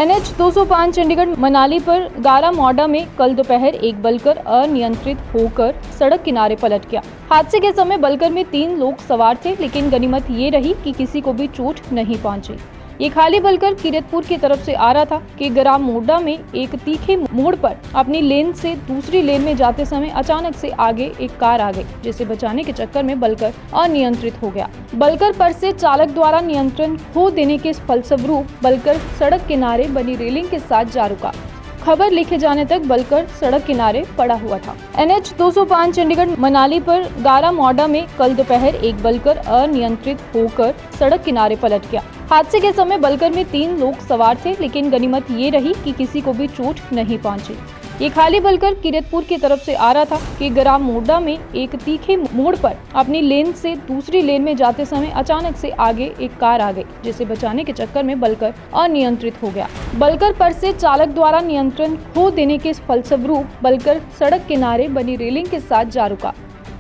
NH 205 Chandigarh Manali पर गारा मोडा में कल दोपहर एक बलकर अनियंत्रित होकर सड़क किनारे पलट गया। हादसे के समय बलकर में 3 लोग सवार थे, लेकिन गनीमत ये रही कि किसी को भी चोट नहीं पहुंची। ये खाली बलकर किरतपुर की तरफ से आ रहा था कि गारा मोडा में एक तीखे मोड़ पर अपनी लेन से दूसरी लेन में जाते समय अचानक से आगे एक कार आ गई, जिसे बचाने के चक्कर में बलकर अनियंत्रित हो गया। बलकर पर से चालक द्वारा नियंत्रण खो देने के फलस्वरूप बलकर सड़क किनारे बनी रेलिंग के साथ जा रुका। खबर लिखे जाने तक बलकर सड़क किनारे पड़ा हुआ था। NH 205 चंडीगढ़ मनाली पर गारा मोडा में कल दोपहर एक बलकर अनियंत्रित होकर सड़क किनारे पलट गया। हादसे के समय बलकर में 3 लोग सवार थे, लेकिन गनीमत ये रही कि किसी को भी चोट नहीं पहुंची। ये खाली बलकर किरतपुर की तरफ से आ रहा था कि गारा मोडा में एक तीखे मोड़ पर अपनी लेन से दूसरी लेन में जाते समय अचानक से आगे एक कार आ गई, जिसे बचाने के चक्कर में बलकर अनियंत्रित हो गया। बलकर पर से चालक द्वारा नियंत्रण खो देने के फलस्वरूप बलकर सड़क किनारे बनी रेलिंग के साथ जा रुका।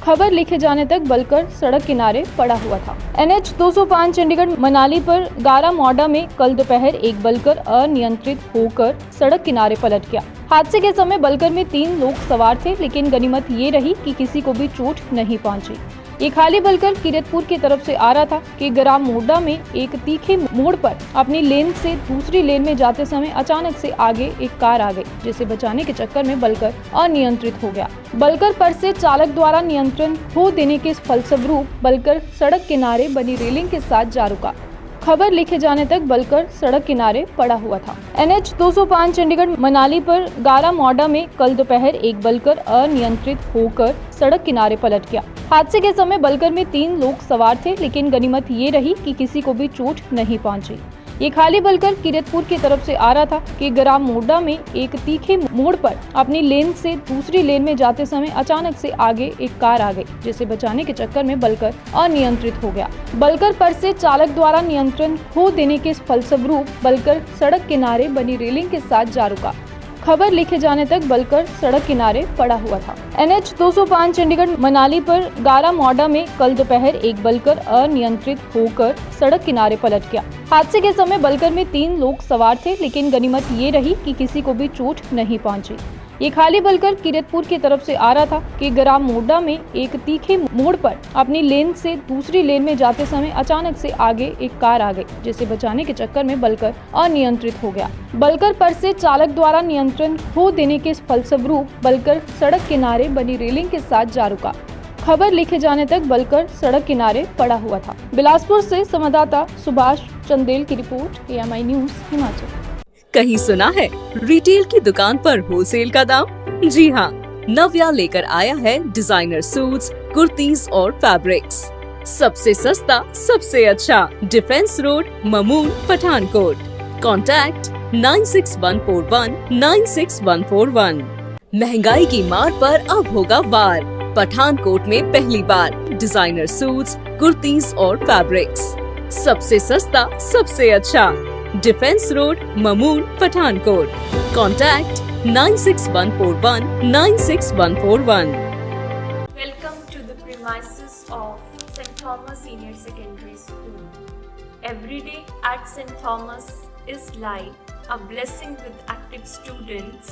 खबर लिखे जाने तक बलकर सड़क किनारे पड़ा हुआ था। NH 205 चंडीगढ़ मनाली पर गारा मोडा में कल दोपहर एक बलकर अनियंत्रित होकर सड़क किनारे पलट गया। हादसे के समय बलकर में 3 लोग सवार थे, लेकिन गनीमत ये रही कि किसी को भी चोट नहीं पहुंची। ये खाली बलकर किरतपुर की तरफ से आ रहा था कि गारा मोडा में एक तीखे मोड़ पर अपनी लेन से दूसरी लेन में जाते समय अचानक से आगे एक कार आ गई, जिसे बचाने के चक्कर में बलकर अनियंत्रित हो गया। बलकर पर से चालक द्वारा नियंत्रण खो देने के फलस्वरूप बलकर सड़क किनारे बनी रेलिंग के साथ जा रुका। खबर लिखे जाने तक बलकर सड़क किनारे पड़ा हुआ था। NH 205 चंडीगढ़ मनाली पर गारा मोडा में कल दोपहर एक बलकर अनियंत्रित होकर सड़क किनारे पलट गया। हादसे के समय बलकर में 3 लोग सवार थे, लेकिन गनीमत ये रही कि किसी को भी चोट नहीं पहुंची। ये खाली बलकर किरतपुर की तरफ से आ रहा था कि गारा मोडा में एक तीखे मोड़ पर अपनी लेन से दूसरी लेन में जाते समय अचानक से आगे एक कार आ गई, जिसे बचाने के चक्कर में बलकर अनियंत्रित हो गया। बलकर पर से चालक द्वारा नियंत्रण खो देने के फलस्वरूप बलकर सड़क किनारे बनी रेलिंग के साथ जा रुका। खबर लिखे जाने तक बलकर सड़क किनारे पड़ा हुआ था। NH 205 चंडीगढ़ मनाली पर गारा मोडा में कल दोपहर एक बलकर अनियंत्रित होकर सड़क किनारे पलट गया। हादसे के समय बलकर में 3 लोग सवार थे, लेकिन गनीमत ये रही कि किसी को भी चोट नहीं पहुंची। ये खाली बलकर किरतपुर की तरफ से आ रहा था कि गारा मोडा में एक तीखे मोड़ पर अपनी लेन से दूसरी लेन में जाते समय अचानक से आगे एक कार आ गई, जिसे बचाने के चक्कर में बलकर अनियंत्रित हो गया। बलकर पर से चालक द्वारा नियंत्रण खो देने के फलस्वरूप बलकर सड़क किनारे बनी रेलिंग के साथ जा रुका। खबर लिखे जाने तक बलकर सड़क किनारे पड़ा हुआ था। बिलासपुर से संवाददाता सुभाष चंदेल की रिपोर्ट, AMI न्यूज हिमाचल। कहीं सुना है रिटेल की दुकान पर होलसेल का दाम? जी हाँ, नव्या लेकर आया है डिजाइनर सूट्स, कुर्तीज और फैब्रिक्स। सबसे सस्ता, सबसे अच्छा, defence road, Mamun, Pathankot. Contact 9614196141। महंगाई की मार पर अब होगा वार। पठानकोट में पहली बार डिजाइनर सूट्स, कुर्तीज और फैब्रिक्स। सबसे सस्ता, सबसे अच्छा, defence road, Mamun, Pathankot. Contact 9614196141। Welcome to the premises of St. Thomas Senior Secondary School. Every day at St. Thomas is like a blessing with active students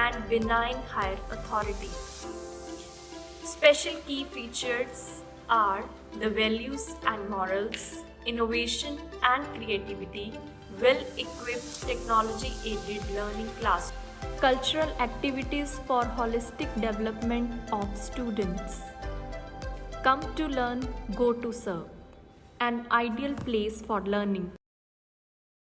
and benign higher authority. Special key features are the values and morals, innovation and creativity, well-equipped technology-aided learning class, cultural activities for holistic development of students. Come to learn, go to serve. An ideal place for learning.